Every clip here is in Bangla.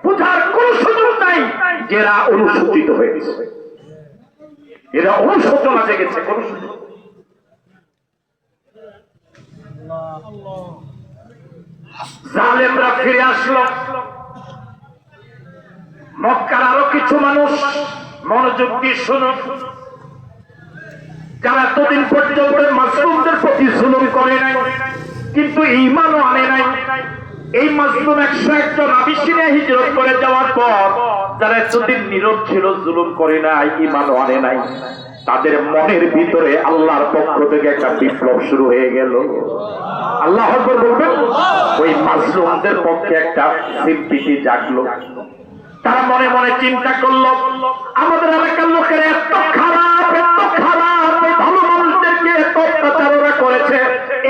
বোঝার কোন সুযোগ নাই যে এরা অনুসূচিত হয়েছে, এরা অনুশোচনা জেগেছে, কোন সুযোগ। জালেমরা ফিরে আসলো। মক্কার আরো কিছু মানুষ মনোযোগ দিয়ে শুনুন, যারা এতদিন পর্যন্ত মাসলুমদের প্রতি জুলুম করে নাই, কিন্তু ঈমানও আনে নাই। এই মাসলুম 101 জন আবিসিনিয়া হিজরত করে যাওয়ার পর যারা এতদিন নীরব ছিল, জুলুম করে নাই, ঈমানও আনে নাই, তাদের মনের ভিতরে আল্লাহর পক্ষ থেকে একটা বিপ্লব শুরু হয়ে গেল। আল্লাহু আকবার বলবেন। ওই মাসলুমদের পক্ষে একটা সিম্পিটি জাগলো। তারা মনে মনে চিন্তা করলো, আমাদের এলাকার লোকেরা এত খারাপ, এত খারাপ, এই ভালো মানুষদেরকে এত অত্যাচার ওরা করেছে।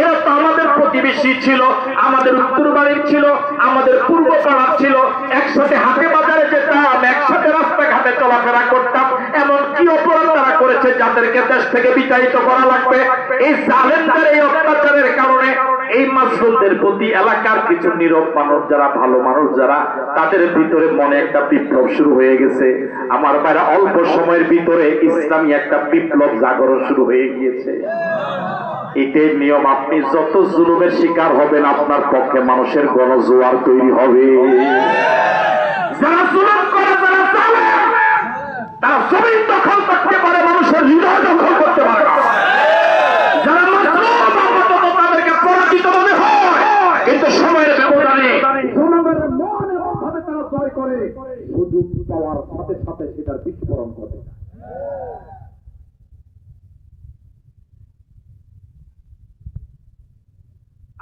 এরা তো আমাদের প্রতিবেশী ছিল, আমাদের উত্তর বাড়ির ছিল, আমাদের পূর্ব পাড়ার ছিল, একসাথে হাটে বাজারে যেতাম, একসাথে রাস্তাঘাটে চলাফেরা করতাম। এমন কি অপরাধ তারা করেছে যাদেরকে দেশ থেকে বিতাড়িত করা লাগবে? এই জালেমদের এই অত্যাচারের কারণে এই মাসলুমদের প্রতি এলাকার কিছু নীরব মানুষ যারা, ভালো মানুষ যারা, তাদের ভিতরে মনে একটা বিপ্লব শুরু হয়ে গেছে। আমার ভাইরা, অল্প সময়ের ভিতরে ইসলামী একটা বিপ্লব জাগরণ শুরু হয়ে গিয়েছে। এটাই নিয়ম। আপনি যত জুলুমের শিকার হবেন, আপনার পক্ষে মানুষের গণজোয়ার তৈরি হবে। যারা জুলুম করে, যারা জালেম, তারা জমিন দখল করতে পারে, মানুষের হৃদয় দখল করতে পারে না। যারা মাসলুম, তাদেরকে পরাজিত মনে হয়, কিন্তু সময়ের ব্যবধানে জনগণের মন এবং ভাবে তারা জয় করে, সুযোগ পাওয়ার সাথে সাথে সেটার বিস্ফোরণ ঘটে।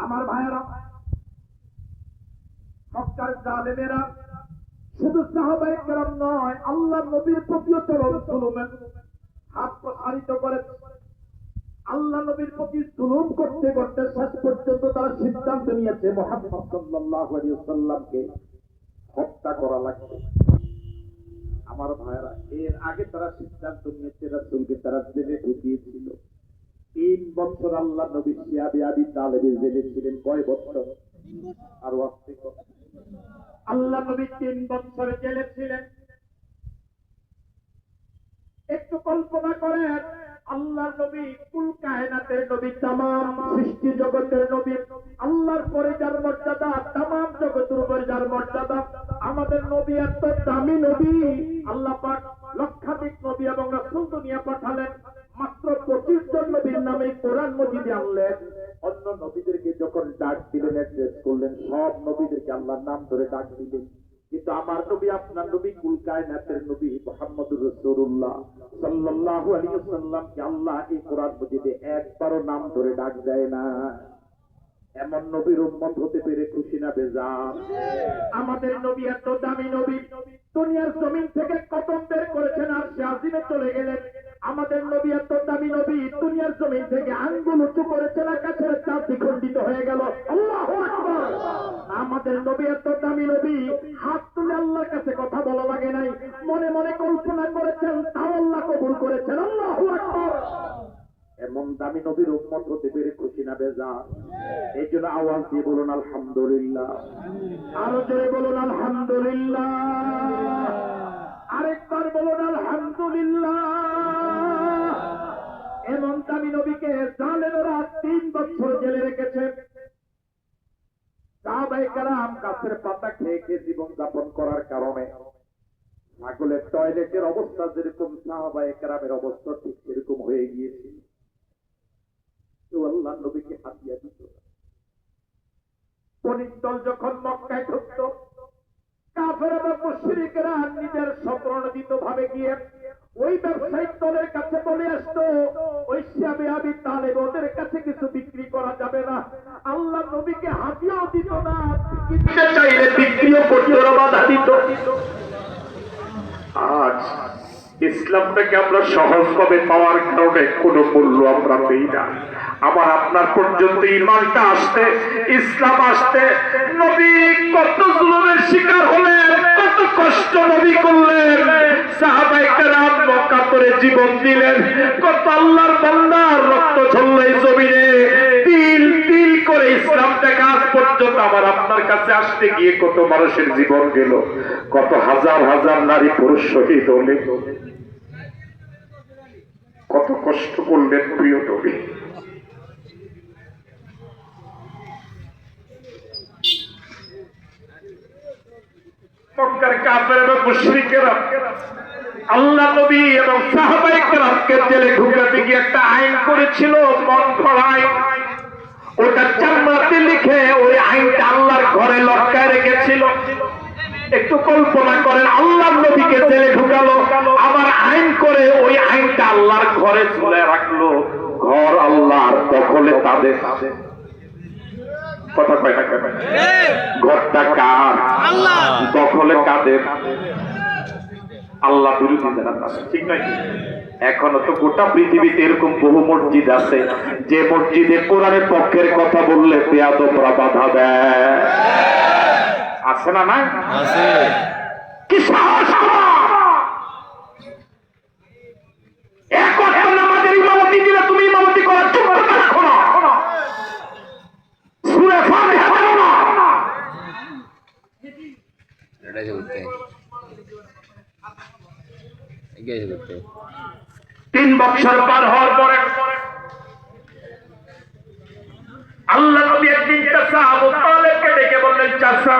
আমার ভাইয়েরা, মক্কার জালেমেরা শুধু সাহাবায়ে কেরাম নয়, আল্লাহর নবীর প্রতিও চরম জুলুমের হাত প্রসারিত করে। আল্লাহ নবীর প্রতি জুলুম করতে করতে শেষ পর্যন্ত তারা সিদ্ধান্ত নিয়েছে মুহাম্মদ সাল্লাল্লাহু আলাইহি ওয়াসাল্লামকে হত্যা করা লাগবে। আমার ভাইয়েরা, এর আগে তারা সিদ্ধান্ত নিয়েছে রাসূলকে তারা জেলে ঢুকিয়েছিল। 3 বছর আল্লাহ নবী শিয়াবে আবি তালেবের জেলে ছিলেন। কয় বছর? আর ওয়াক্তে আল্লাহ নবী 3 বছর জেলে ছিলেন। একটু কল্পনা করেন, আল্লাহ নবী কুল কায়নাতের নবী, তামাম সৃষ্টি জগতের নবী, আল্লাহর পরে যার মর্যাদা, তামাম জগতের উপরে যার মর্যাদা, আমাদের নবী এত দামি নবী, আল্লাহ পাক লক্ষাধিক নবী এবং রাসূল দুনিয়া পাঠালেন, মাত্র 25 জন নবীর নামে কোরআন মজিদে আনলেন। অন্য নবীদেরকে যখন ডাক দিলেন, অ্যাড্রেস করলেন, সব নবীদেরকে আল্লাহর নাম ধরে ডাক দিলেন। কিন্তু আমার নবী, আপনার নবী, কুল কায়নাতের নবী মুহাম্মদুর রাসূলুল্লাহ সাল্লাল্লাহু আলাইহি ওয়াসাল্লামকে আল্লাহ এই কোরআন মজিদে একবারও নাম ধরে ডাক দেয় না। এমন নবীর উম্মত হতে পেরে খুশি না বেজার? আমাদের নবী এত দামি নবী, দুনিয়ার জমিন থেকে কদম বের করেছেন আর সে আজিমে চলে গেলেন। আমাদের নবী এত দামি নবী, দুনিয়ার জমিন থেকে আঙ্গুল উঁচু করেছেন, আকাশের চাঁদ দ্বিখণ্ডিত হয়ে গেল। আল্লাহু আকবার। আমাদের নবী এত দামি নবী, হাত তুলে আল্লাহর কাছে কথা বলা লাগে নাই, মনে মনে কল্পনা করেছেন, তাও আল্লাহ কবুল করেছেন। আল্লাহু আকবার। এমন দামি নবীর উম্মত হতে পেরে খুশি না বেজার? এই জন্য আওয়াজ দিয়ে বলুন আলহামদুলিল্লাহ। আরো জোরে বলুন আলহামদুলিল্লাহ। আরেকবার বলুন আলহামদুলিল্লাহ। এমন দামি নবীকে জালেমেরা 3 বছর জেলে রেখেছে। সাহাবায়ে কেরাম গাছের পাতা খেয়ে খেয়ে জীবন যাপন করার কারণে ছাগলের টয়লেটের অবস্থা যেরকম, সাহাবায়ে কেরামের অবস্থা ঠিক সেরকম হয়ে গিয়েছে। আল্লাহ নবীকে হাতিয়া দিত। পনিদল যখন মক্কায় ঢুকত, কাফের এবং মুশরিকরা নিজের স্বপ্রণোদিত ভাবে গিয়ে ওই ব্যবসায়িক দলের কাছে বলে আসতো, ওই শিয়াবে আবি তালেব ওদের কাছে কিছু বিক্রি করা যাবে না। আল্লাহ নবীকে হাতিয়াও দিত না, কিনতে চাইলে বিক্রিও করতে বাধা দিত। আজ ইসলামটাকে আমরা সহজভাবে পাওয়ার কারণে কোনো মূল্য আমরা পেই না। আমার আপনার পর্যন্ত ঈমানটা আসতে, ইসলাম আসতে নবী কত জুলুমের শিকার হলেন, কত কষ্ট নবী করলেন, সাহাবায়ে কেরাম মক্কা করে জীবন দিলেন, কত আল্লাহর বান্দার রক্ত ঝরল এই জমিনে, তিল তিল করে করে ইসলাম থেকে আজ পর্যন্ত আমার আপনার কাছে আসতে গিয়ে কত মানুষের জীবন গেল, কত হাজার হাজার নারী পুরুষ শহীদ হলেন, কত কষ্ট করলেন প্রিয় নবী। মক্কার কাফের এবং মুশরিকেরা আল্লাহ নবী এবং সাহাবায়ে কেরামকে জেলে ঢুকাতে গিয়ে একটা আইন করেছিল, মন গড়া আইন। ওটা জান্নাতে লিখে ওই আইনটা আল্লাহর ঘরে লটকায় রেখেছিল। একটু কল্পনা করেন, আল্লাহ নবীকে জেলে ঢুকালো, আবার আইন করে ওই আইনটা আল্লাহর ঘরে ঝুলে রাখলো। ঘর আল্লাহর দখলে তাদের, কথা কয় না কেন? ঘরটা কার? দখলে কাদের? আল্লাহ বিরোধী যারা তাদের, ঠিক নয়? এখনো তো গোটা পৃথিবীতে এরকম বহু মসজিদ আছে যে মসজিদে কোরআনের পক্ষের কথা বললে বেয়াদবরা বাধা দেয়। আছে না? না আছে? কি সাহস! এক ওয়াক্ত নামাজের ইমামতি দিলে তুমি ইমামতি করার চুপ করে রাখো না, সূরা ফাতিহা পড়ো না। এটা করতে 3 বছর পার হওয়ার পরে আল্লাহ নবী একদিন চাচা আবু তালেবকে ডেকে বললেন, চাচা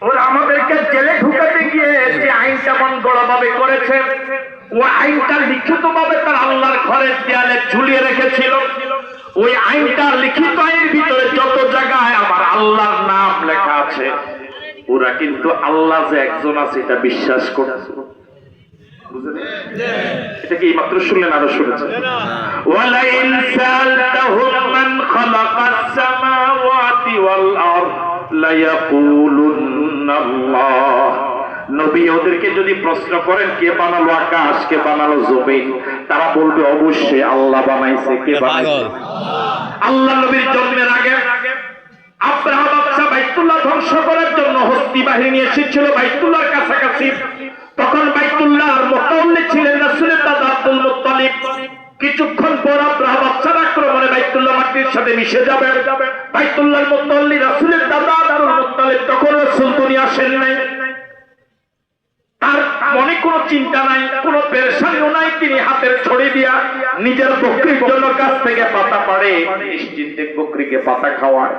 ওরা আমাদেরকে জেলে ঢুকাতে গিয়ে যে আইনটা মন গড়া ভাবে করেছে, ও আইনটা লিখিত ভাবে তার আল্লাহর ঘরের দেয়ালে ঝুলিয়ে রেখেছিল। ওই আইনটা লিখিত আইনের ভিতরে যত জায়গায় আমার আল্লাহর নাম লেখা আছে, ওরা কিন্তু আল্লাহ যে একজন আছে এটা বিশ্বাস করছে। এটা কি মাত্র শুনলেন, আরো শুনেছেন? ওয়ালাইন সালতাহুম মান খালাকাস সামাওয়াতি ওয়াল আরদ লায়াকুলুন্নাল্লাহ। নবী ওদেরকে যদি প্রশ্ন করেন কে বানালো আকাশ, কে বানালো জমিন, তারা বলবে অবশ্যই আল্লাহ বানাইছে। কে বানাইছে? আল্লাহ নবীর জন্মের আগে আব্রাহা বাদশা বাইতুল্লাহ ধ্বংস করার জন্য হস্তি বাহিনী এসেছিল বাইতুল্লাহর কাছাকাছি। তখন বাইতুল্লাহর মুতাওয়াল্লি ছিলেন রাসূলের দাদা আব্দুল মুত্তালিব। কিছুক্ষণ পর আব্রাহা বাদশার আক্রমণে বাইতুল্লাহ মাটির সাথে মিশে যাবে। বাইতুল্লাহর মুতাওয়াল্লি রাসূলের দাদা আব্দুল মুত্তালিব তখন রাসূল দুনিয়া আসেন নাই। তার মনে কোনো চিন্তা নাই, কোনো পেরেশানিও নাই। তিনি হাতের ছড়ি দিয়া নিজের বকরির জন্য কাছ থেকে পাতা পাড়ে নিশ্চিন্তে বকরিকে পাতা খাওয়ায়।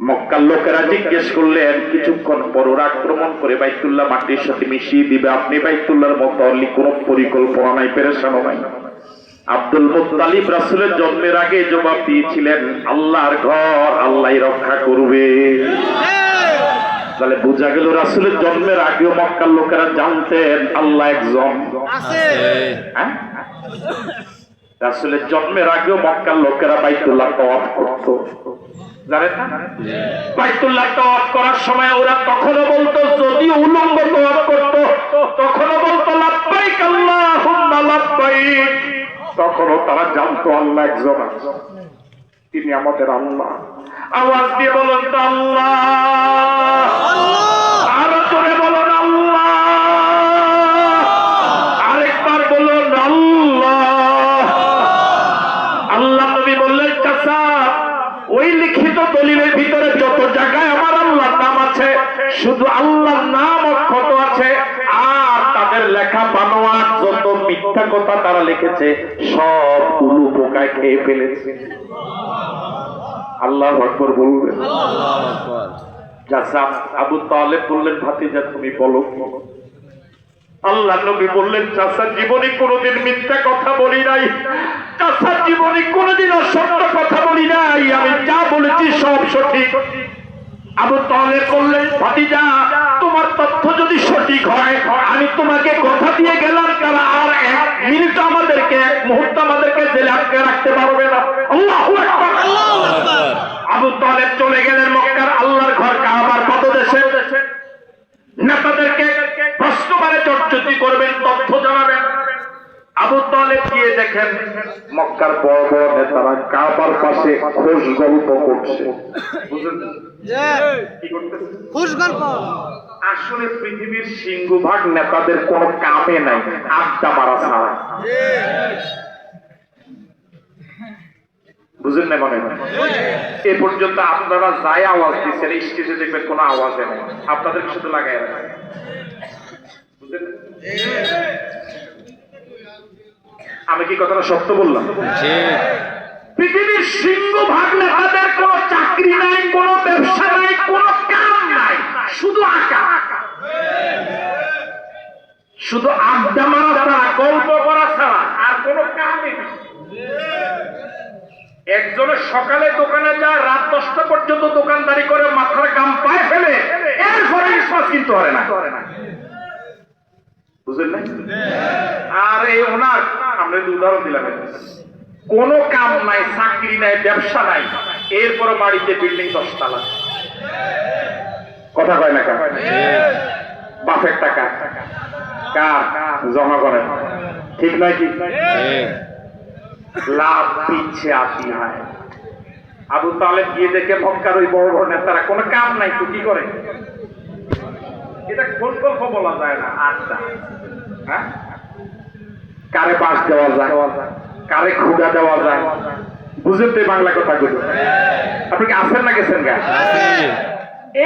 মক্কার লোকেরা জিজ্ঞেস করলেন, কিছুক্ষণ পর ওরা আক্রমণ করে বাইতুল্লাহ মাটির সাথে মিশিয়ে দিবে, আপনি বাইতুল্লাহর মুতাওয়াল্লি কোনো পরিকল্পনা নাই, পেরেশানও নাই। আব্দুল মুত্তালিব রাসূলের জন্মের আগে জবাব দিয়েছিলেন, আল্লাহর ঘর আল্লাহই রক্ষা করবে। তাহলে বোঝা গেল রাসূলের জন্মের আগেও মক্কার লোকেরা জানতেন আল্লাহ একজন আছে। রাসূলের জন্মের আগেও মক্কার লোকেরা বাইতুল্লাহ তাওয়াফ করত, জানেন না? বাইতুল্লাহ তাওয়াফ করার সময় ওরা তখনও বলতো, যদি উলঙ্গ তাওয়াফ করত তখনও বলতো লাব্বাইক আল্লাহুম্মা লাব্বাইক। তখনও তারা জানতো আল্লাহ একজন আছে, তিনি আমাদের আল্লাহ। আওয়াজ দিয়ে বলুন তো আল্লাহ, আরো জোরে বলুন আল্লাহ, আরেকবার বলুন আল্লাহ। আল্লাহ নবী বললেন, চাচা ওই লিখিত দলিলের ভিতরে যত জায়গায় আমার আল্লাহর নাম আছে, শুধু আল্লাহর নাম অক্ষত আছে, আর তাদের লেখা বানোয়াট যত মিথ্যা কথা তারা লিখেছে সব উলু পোকায় খেয়ে ফেলেছে। আল্লাহু আকবার বলবেন। চাচা আবু তালেব বললেন, ভাতিজা তুমি বলো। আল্লাহ নবী বললেন, চাচা জীবনে কোনোদিন মিথ্যা কথা বলি নাই, চাচা জীবনে কোনোদিন অসত্য কথা বলি নাই, আমি যা বলেছি সব সঠিক। আবু তালেব বললেন, ভাতিজা তোমার তথ্য যদি সঠিক হয়, আমি তোমাকে কথা দিয়ে গেলাম, তারা আর 1 মিনিট আমাদেরকে, 1 মুহূর্ত আমাদেরকে জেলে আটকে রাখতে পারবে না। আল্লাহু আকবার, আল্লাহু আকবার। আবু তালেব চলে গেলেন মক্কার আল্লাহর ঘর কাবার পদদেশে। নেতাদেরকে প্রশ্ন করে চর্চা করবেন, তথ্য জানাবেন। আবু তালেব গিয়ে দেখেন মক্কার বড় বড় নেতারা কাবার পাশে খোশ গল্প করছে। আসলে পৃথিবীর সিংহভাগ নেতাদের কোন কামে নাই, আড্ডা মারা ছাড়া। বুঝেন না মনে হয়? এ পর্যন্ত আপনারা যাই আওয়াজ দিচ্ছেন স্টেজে দেখবেন কোনো আওয়াজে নেই, আপনাদের শুধু লাগাই রাখেন। বুঝলেন? আমি কি কথাটা সত্য বললাম? পৃথিবীর সিংহভাগ নেতাদের কোনো চাকরি নাই, কোনো ব্যবসা নাই, কোনো কাম নাই, শুধু আঁকা, শুধু আড্ডা মারা ছাড়া, গল্প করা ছাড়া আর কোনো কামই নেই। একজনের সকালে দোকানে যায়, রাত 10টা পর্যন্ত দোকানদারি করে মাথার গাম পায়ে ফেলে, এরপরে শ্বাস কিনতে পারে না। বুঝলেন না? আর এই ওনার আমরা উদাহরণ দিলাম, কোনো কাম নাই, চাকরি নাই, ব্যবসা নাই, এরপরে বাড়িতে বিল্ডিং 10 তলা। কথা কয় না? বাপের টাকা কার জমা করে, ঠিক নয় কি? লাভ দিচ্ছে আপনি হয়। আবু তালেব গিয়ে দেখে মক্কার ওই বড় বড় নেতারা কোনো কাম নাই, তো কি করে? এটা খোঁজ গল্প বলা যায় না। আচ্ছা, হ্যাঁ, কারে বাস দেওয়া যায়, কারে খুঁড়া দেওয়া যায়, বুঝেন তো বাংলা কথাগুলো? আপনি কি আছেন না গেছেন গা?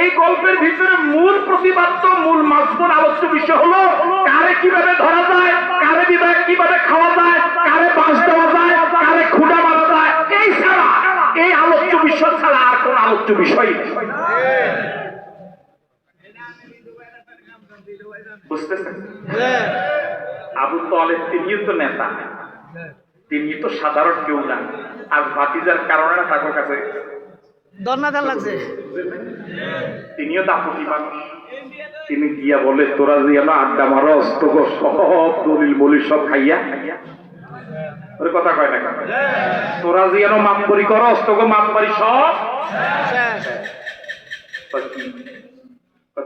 এই গল্পের ভিতরে মূল প্রতিপাদ্য, মূল মাসবুন আলোচ্য বিষয় হলো কারে কিভাবে ধরা যায়, কারে কিভাবে খাওয়া যায়, কারে বাস দেওয়া যায়, কারে খুঁড়া মারা যায়। এই ছাড়া, এই আলোচ্য বিষয় ছাড়া আর কোন আলোচ্য বিষয় নেই। বুঝতেছেন? আবু তালেব তিনিও তো নেতা, তিনি তো সাধারণ কেউ না। আর ভাতিজার কারণে না তার কাছে দরনাদার লাগছে, তিনিও দাপটি মানুষ। তিনি গিয়া বলে, তোরা যে আমার আড্ডা মারো, তোকে সব দলিল মলিল সব খাইয়া, ওরে কথা কয় না, তোরা যে এনো মাপবাড়ি করো, তোকে মাপবাড়ি সব,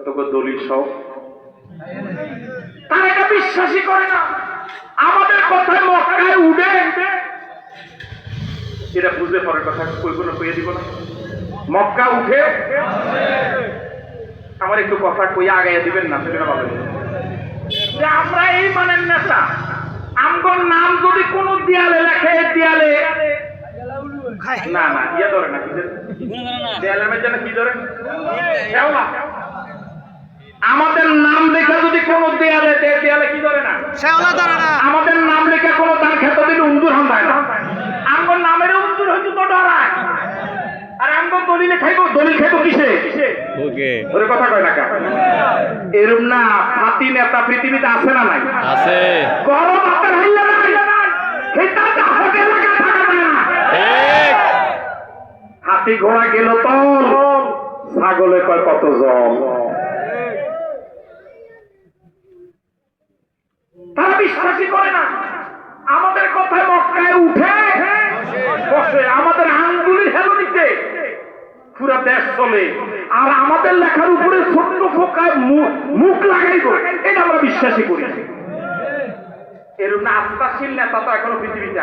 তোকে দলিল সব। তারা এটা বিশ্বাসই করে না। আমাদের কথায় মক্কায় উঠে, এটা বুঝে পরে কথা কইগুলো কইয়ে দিব না। মক্কা উঠে আমার একটু কথা কইয়া আগাইয়া দিবেন না, সেটা ভালো যে আমরা এই মানের নেতা, আমগর নাম যদি কোন দেয়ালে লেখে, দেয়ালে না না ইয়ে ধরে না, দেয়ালের মধ্যে কি ধরে, আমাদের নাম লেখা যদি কোন দেয়ালে, দেয়ালে কি ধরে না, আমাদের নাম লেখা কোন তার ক্ষেত্র দিলে উন্দুর হামদায় না। আমগর নামের উন্দুর হয়তো তো ডরায়, আর আমগর দলিলে খাইব, দলিল খাইব কিসে? ওরে কথা কয় না কা? এরম না ফাতি নেতা পৃথিবীতে আছে না নাই? আছে। গরম আপনার হইল না, সেটা হাতে লাগা থাকা যায় না। ঠিক। হাতি ঘোড়া গেল তো, ছাগলে কয় কত জল। তারা বিশ্বাসই করে না। আমাদের কথায় মক্কায় উঠে বসে, আমাদের আঙ্গুলির হেলনিতে পুরা দেশ চলে, আর আমাদের লেখার উপরে ছোট্ট ফোকায় মুখ লাগাইব, এটা আমরা বিশ্বাসই করি। এরকম না আস্থাশীল নেতা তো এখনো পৃথিবীতে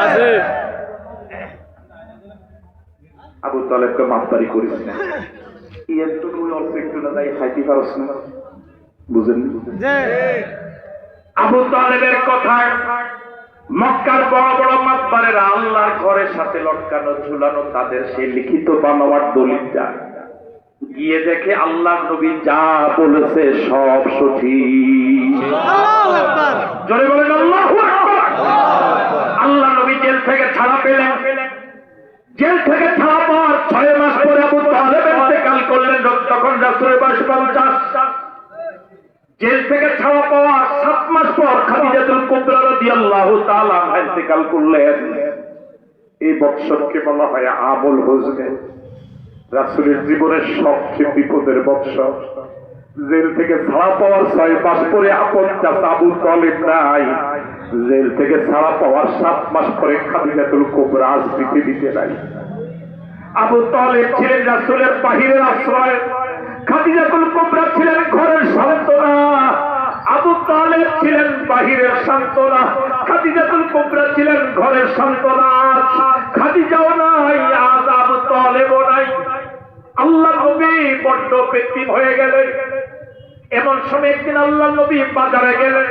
আছে। আবু তালেবকে মাফতারি করিস না, একটু অল্প একটু না যাই খাইতে পারস না, বুঝেন? আবু তালেবের কথায় মক্কার বড় বড় মাতবারেরা আল্লাহর ঘরের সাথে লটকানো ঝুলানো তাদের সেই লিখিত বানোয়ার দলিলটা গিয়ে দেখে আল্লাহ নবী যা বলেছে সব সঠিক। জোরে বলেন আল্লাহু আকবার। আল্লাহ নবী জেল থেকে ছাড়া পেলেন। জেল থেকে ছাড়া পর 6 মাস পরে আবু তালেব ইন্তেকাল করলেন, তখন রাসূলের বয়স 50। জেল থেকে ছাড়া পাওয়া 7 মাস পর খাদিজাতুল কুবরা রাদিয়াল্লাহু তাআলা আনহা ইন্তেকাল করলেন। এই বৎসরকে বলা হয় আমুল হুজনে, রাসূলের জীবনের সবচেয়ে বিপদের বৎসর। জেল থেকে ছাড়া পাওয়ার 6 মাস পরে আপন চাচা আবু তালেব নাই, জেল থেকে ছাড়া পাওয়ার 7 মাস পরে খাদিজাতুল কুবরা আজ পৃথিবীতে নাই। আবু তালেব ছিলেন রাসূলের বাহিরের আশ্রয়, খাদিজাতুল কুবরা ছিলেন ঘরের সান্ত্বনা। আবু তালেব ছিলেন বাহিরের সান্ত্বনা, খাদিজাতুল কুবরা ছিলেন ঘরের সান্ত্বনা। খাদিজাও নাই, আজ আবু তালেবও নাই। আল্লাহ নবী বড্ড কৃত্রিম হয়ে গেলেন। এমন সময় একদিন আল্লাহ নবী বাজারে গেলেন।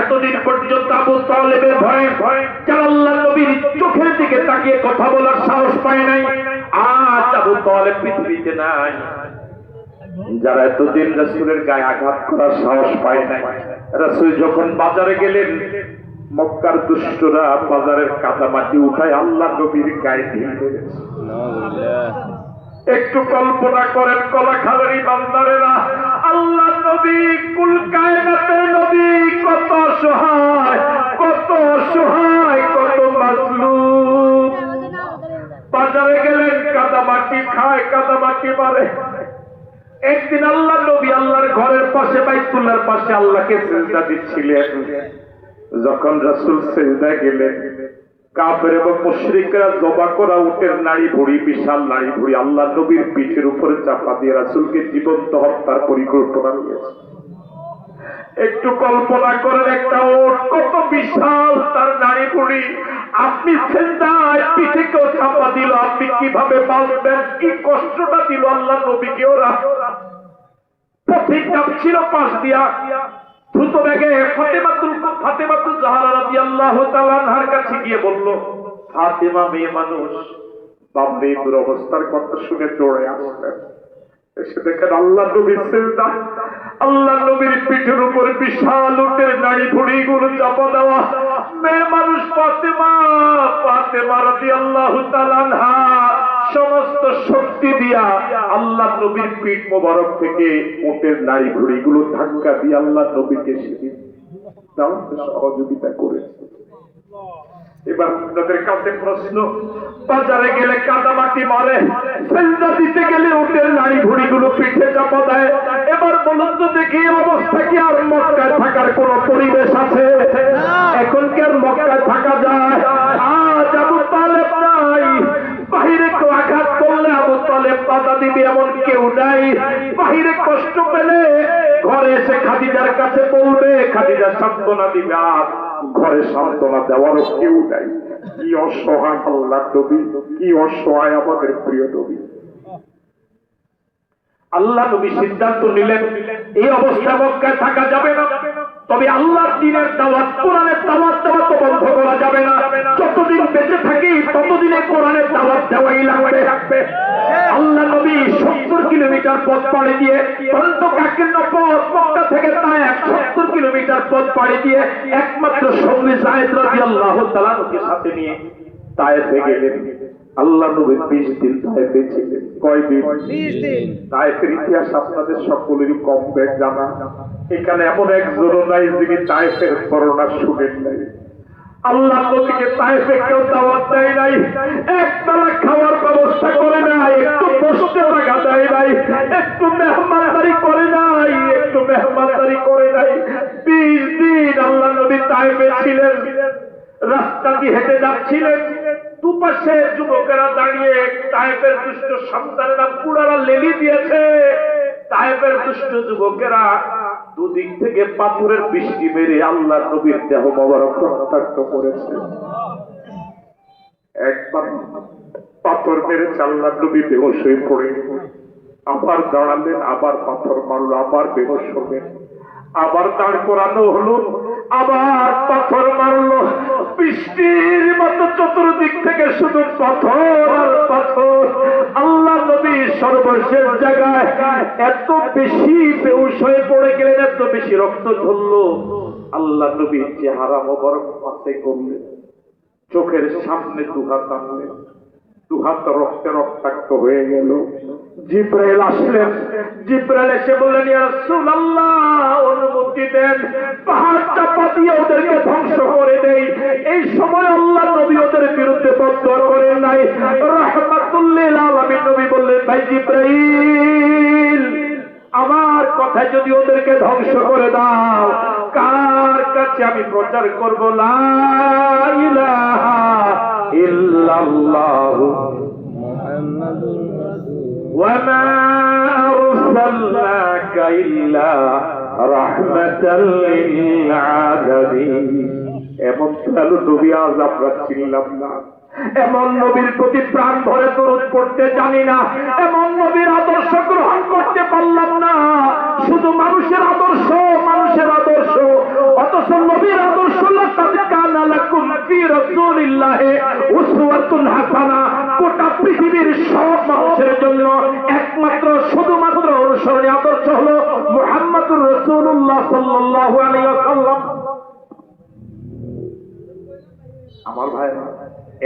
এতদিন পর্যন্ত আবু তালেবের ভয়ে যারা আল্লাহ নবীর চোখের দিকে তাকিয়ে কথা বলার সাহস পায় নাই, আজ আবু তালেব পৃথিবীতে নাই। যারা এতদিন রাসূলের গায়ে আঘাত করার সাহস পায় নাই, রাসূল যখন বাজারে গেলেন, মক্কার দুষ্টরা বাজারের কাদামাটি উঠায় আল্লাহ নবীর গায়ে দিয়ে দিয়েছে। একটু কল্পনা করেন কলাখালের ইমানদারেরা, আল্লাহ নবী কুল কায়নাতের নবী কত অসহায়, কত অসহায়, কত মাজলুম। বাজারে গেলেন, কাদামাটি খায়, কাদামাটি মারে। একদিন আল্লাহ নবী আল্লাহর ঘরের পাশে বাইতুল্লাহর পাশে আল্লাহকে সিজদা দিচ্ছিলেন। যখন রাসূল সিজদায় গেলেন, কাফের এবং মুশরিকরা জবা করা উটের নাড়ি ভুঁড়ি, বিশাল নাড়ি ভুঁড়ি আল্লাহ নবীর পিঠের উপরে চাপা দিয়ে রাসূলকে জীবন্ত হত্যার পরিকল্পনা নিয়েছে। একটু কল্পনা করেন, একটা ওট কত বিশাল, তার নাড়ি ভুঁড়ি, আপনি সিজদায় পিঠে কেউ চাপা দিল, আপনি কিভাবে বাঁচবেন? কি কষ্টটা দিল আল্লাহ নবীকে ওরা। পথিক যাচ্ছিল পাশ দিয়া, দ্রুত বেগে ফাতেমাতুল জাহরা রাদিয়াল্লাহু তাআলা আনহার কাছে গিয়ে বলল, ফাতেমা মেয়ে মানুষ, বাপরে দুরবস্থার কথা শুনে দৌড়ে আসলেন। এসে দেখেন আল্লাহ নবীর সিজদা, আল্লাহ নবীর পিঠের উপর বিশাল উটের নাড়ি ভুঁড়ি গুলো চাপা দেওয়া। মেয়ে মানুষ ফাতেমা রাদিয়াল্লাহু তাআলা আনহা সমস্ত শক্তি দিয়া আল্লাহ নবীর পিঠ মোবারক থেকে উটের নাড়ি ভুঁড়ি গুলো ধাক্কা দিয়ে আল্লাহ নবীকে সহযোগিতা করেছে। এবার আপনাদের কাছে প্রশ্ন, বাজারে গেলে কাদামাটি মারে, সিজদা দিতে গেলে উটের নাড়ি ভুঁড়ি গুলো পিঠে চাপা দেয়। এবার বলুন তো দেখি, অবস্থা কি আর মক্কায় থাকার কোন পরিবেশ আছে? এখন কি আর মক্কায় থাকা যায়? আজ আবু তালেব নাই, বাহিরে কেউ আঘাত করলে আবু তালেব বাধা দিবে এমন কেউ নাই। বাহিরে কষ্ট পেলে ঘরে এসে খাদিজার কাছে বলবে, খাদিজা সান্ত্বনা দিবে, আর ঘরে সান্ত্বনা দেওয়ারও কেউ নাই। কি অসহায় আল্লাহ নবী, কি অসহায় আমাদের প্রিয় নবী। আল্লাহ নবী সিদ্ধান্ত নিলেন, এই অবস্থা মক্কায় থাকা যাবে না। তবে আল্লাহর দ্বীনের দাওয়াত, কোরআনের দাওয়াত দেওয়া তো বন্ধ করা যাবে না। যতদিন বেঁচে থাকি ততদিনে কোরআনের দাওয়াত দেওয়াই লাগবে। আল্লাহ নবী 70 কিলোমিটার পথ পাড়ি দিয়ে, কাকিন্ন পথ মক্কা থেকে তায়েফ 70 কিলোমিটার পথ পাড়ি দিয়ে একমাত্র সঙ্গী যায়েদ রাদিয়াল্লাহু তাআলা কে সাথে নিয়ে তায়েফে গেলেন। আল্লাহ নবী 20 দিন তায়েফে ছিলেন। কয়দিন? 20 দিন। তায়েফের ইতিহাস আপনাদের সকলেরই কম বেশ জানা। এখানে এমন একজনও নাই যিনি তায়েফের বর্ণনা শুনেন নাই। আল্লাহ নবীকে তায়েফে কেউ দাওয়াত দেয় নাই, একবেলা খাওয়ার ব্যবস্থা করে নাই, একটু বসতে জায়গা দেয় নাই, একটু মেহমানদারি করে নাই, একটু মেহমানদারি করে নাই। 20 দিন আল্লাহ নবী তায়েফে ছিলেন। রাস্তা দিয়ে হেঁটে যাচ্ছিলেন, দুপাশে যুবকেরা দাঁড়িয়ে, তায়েফের দুষ্ট সন্তানেরা পুরারা লেলি দিয়েছে। তায়েফের দুষ্ট যুবকেরা দুদিক থেকে পাথরের বৃষ্টি মেরে আল্লাহ নবীর দেহ মোবারক রক্তাক্ত করেছে। একবার পাথর মেরেছে, আল্লাহ নবী বেহুশ হয়ে পড়ে, আবার দাঁড়ালেন, আবার পাথর মারলো, আবার বেহুশ হলেন, আবার দাঁড় করানো হলো, আবার পাথর মারলো। বৃষ্টির মতো চতুর্দিক থেকে শুধু পাথর আর পাথর। আল্লাহ নবী সর্বশেষ জায়গায় এত বেশি বেহুশ হয়ে পড়ে গেলেন, এত বেশি রক্ত ঝরলো, আল্লাহ নবীর চেহারা মোবারক পাশে করলেন, চোখের সামনে দুহাত আনলেন, দুহাত রক্তে রক্তাক্ত হয়ে গেল। জিব্রাইল আসলেন, জিব্রাইল এসে বললেন, ইয়া রাসূলুল্লাহ, অনুমতি দেন, পাহাড় চাপা দিয়ে ওদেরকে ধ্বংস করে দেই। এই সময় আল্লাহ নবী ওদের বিরুদ্ধে বদদোয়া করেন নাই, রাহমাতুল লিল আলামিন নবী বললেন, ভাই জিব্রাইল, আমার কথায় যদি ওদেরকে ধ্বংস করে দাও, কার কাছে আমি প্রচার করব লা ইলাহা ইল্লাল্লাহু মুহাম্মাদুর রাসূলুল্লাহ ওয়া মা আরসালনাকা ইল্লা রাহমাতাল লিল আলামিন। এমন ভালো নবী আজ আমরা ছিলাম না, এমন নবীর প্রতি প্রাণ ভরে দরুদ পড়তে জানি না, এমন নবীর আদর্শ গ্রহণ করতে পারলাম না। শুধু মানুষের আদর্শ, মানুষের আদর্শ, অথচ অথচ নবীর আদর্শ লাকাদ কানা লাকুম ফি রাসূলিল্লাহি উসওয়াতুন হাসানা। গোটা পৃথিবীর সব মানুষের জন্য একমাত্র শুধুমাত্র অনুসরণীয় আদর্শ হলো মুহাম্মদুর রাসূলুল্লাহ সাল্লাল্লাহু আলাইহি ওয়াসাল্লাম। আমার ভাইরা,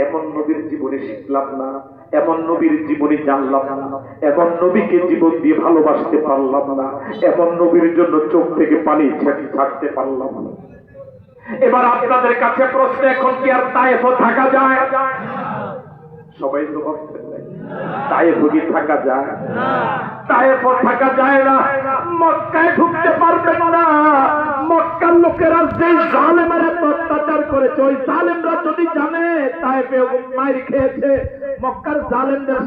এমন নবীর জীবনে শিখলাম না, এমন নবীর জীবনে জানলাম না, এমন নবীকে জীবন দিয়ে ভালোবাসতে পারলাম না, এমন নবীর জন্য চোখ থেকে পানি ছাড়তে পারলাম না। এবার আপনাদের কাছে প্রশ্ন, এখন কি আর তায়েফে থাকা যায়? সবাই তো ভাবছেন তায়েফে কি থাকা যায়? তায়েফে থাকা যায় না। মক্কায় ঢুকতে পারবেন না। মক্কার লোকেরা যে জালেমের অত্যাচার করেছে, ওই জালেমরা যদি জানে তায়েফে মাইর খেয়েছে, মক্কার জালেমদের